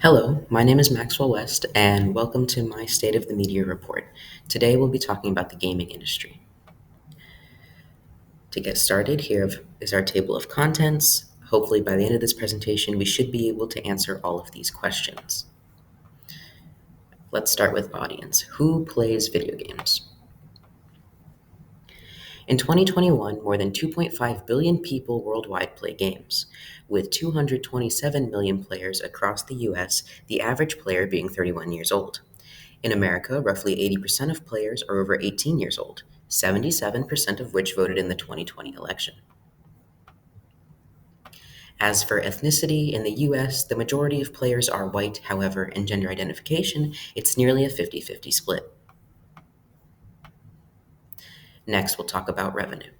Hello, my name is Maxwell West, and welcome to my State of the Media report. Today we'll be talking about the gaming industry. To get started, here is our table of contents. Hopefully, by the end of this presentation, we should be able to answer all of these questions. Let's start with audience. Who plays video games? In 2021, more than 2.5 billion people worldwide play games, with 227 million players across the US, the average player being 31 years old. In America, roughly 80% of players are over 18 years old, 77% of which voted in the 2020 election. As for ethnicity, in the US, the majority of players are white. However, in gender identification, it's nearly a 50-50 split. Next, we'll talk about revenue.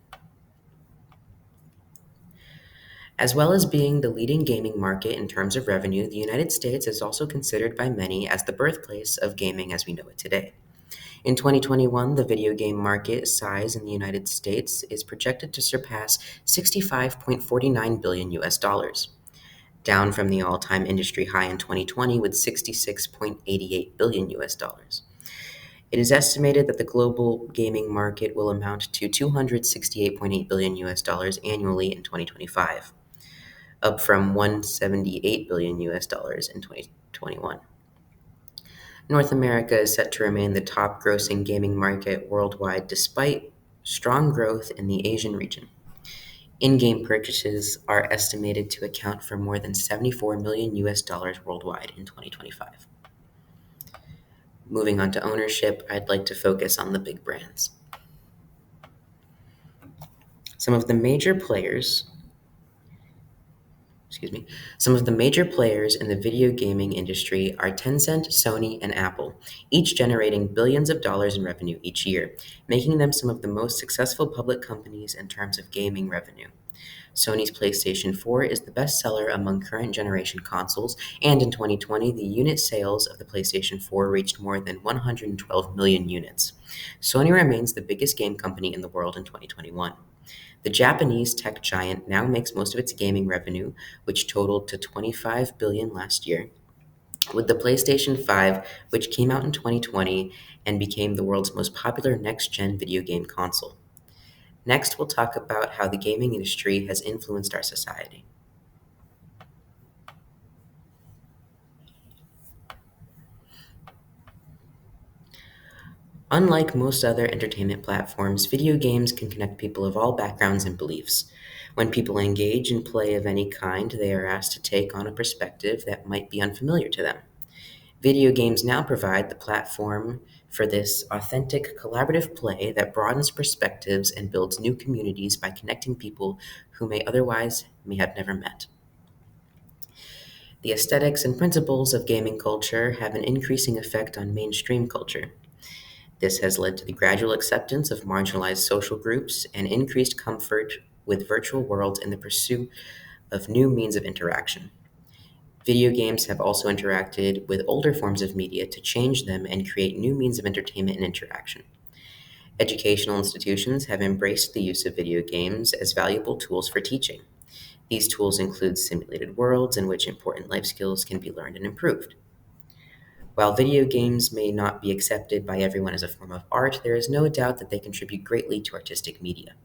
As well as being the leading gaming market in terms of revenue, the United States is also considered by many as the birthplace of gaming as we know it today. In 2021, the video game market size in the United States is projected to surpass 65.49 billion US dollars, down from the all-time industry high in 2020 with 66.88 billion US dollars. It is estimated that the global gaming market will amount to 268.8 billion US dollars annually in 2025, up from 178 billion US dollars in 2021. North America is set to remain the top grossing gaming market worldwide despite strong growth in the Asian region. In-game purchases are estimated to account for more than 74 million US dollars worldwide in 2025. Moving on to ownership, I'd like to focus on the big brands. Some of the major players in the video gaming industry are Tencent, Sony, and Apple, each generating billions of dollars in revenue each year, making them some of the most successful public companies in terms of gaming revenue. Sony's PlayStation 4 is the best seller among current generation consoles, and in 2020, the unit sales of the PlayStation 4 reached more than 112 million units. Sony remains the biggest game company in the world in 2021. The Japanese tech giant now makes most of its gaming revenue, which totaled to 25 billion last year, with the PlayStation 5, which came out in 2020 and became the world's most popular next-gen video game console. Next, we'll talk about how the gaming industry has influenced our society. Unlike most other entertainment platforms, video games can connect people of all backgrounds and beliefs. When people engage in play of any kind, they are asked to take on a perspective that might be unfamiliar to them. Video games now provide the platform for this authentic, collaborative play that broadens perspectives and builds new communities by connecting people who may have never met. The aesthetics and principles of gaming culture have an increasing effect on mainstream culture. This has led to the gradual acceptance of marginalized social groups and increased comfort with virtual worlds in the pursuit of new means of interaction. Video games have also interacted with older forms of media to change them and create new means of entertainment and interaction. Educational institutions have embraced the use of video games as valuable tools for teaching. These tools include simulated worlds in which important life skills can be learned and improved. While video games may not be accepted by everyone as a form of art, there is no doubt that they contribute greatly to artistic media.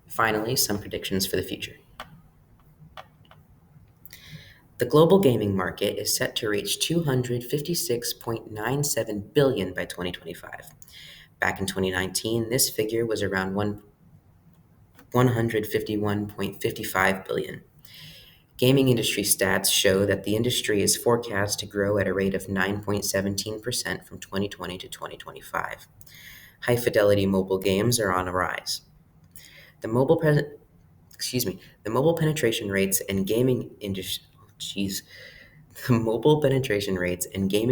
Finally, some predictions for the future. The global gaming market is set to reach $256.97 billion by 2025. Back in 2019, this figure was around $151.55 billion. Gaming industry stats show that the industry is forecast to grow at a rate of 9.17% from 2020 to 2025. High-fidelity mobile games are on a rise. The mobile penetration rates and gaming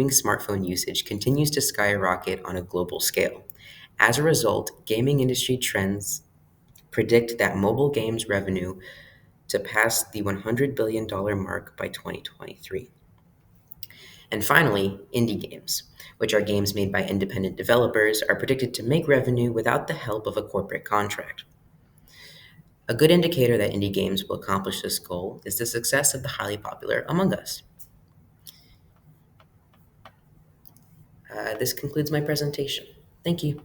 smartphone usage continues to skyrocket on a global scale. As a result, gaming industry trends predict that mobile games revenue to pass the $100 billion mark by 2023. And finally, indie games, which are games made by independent developers, are predicted to make revenue without the help of a corporate contract. A good indicator that indie games will accomplish this goal is the success of the highly popular Among Us. This concludes my presentation. Thank you.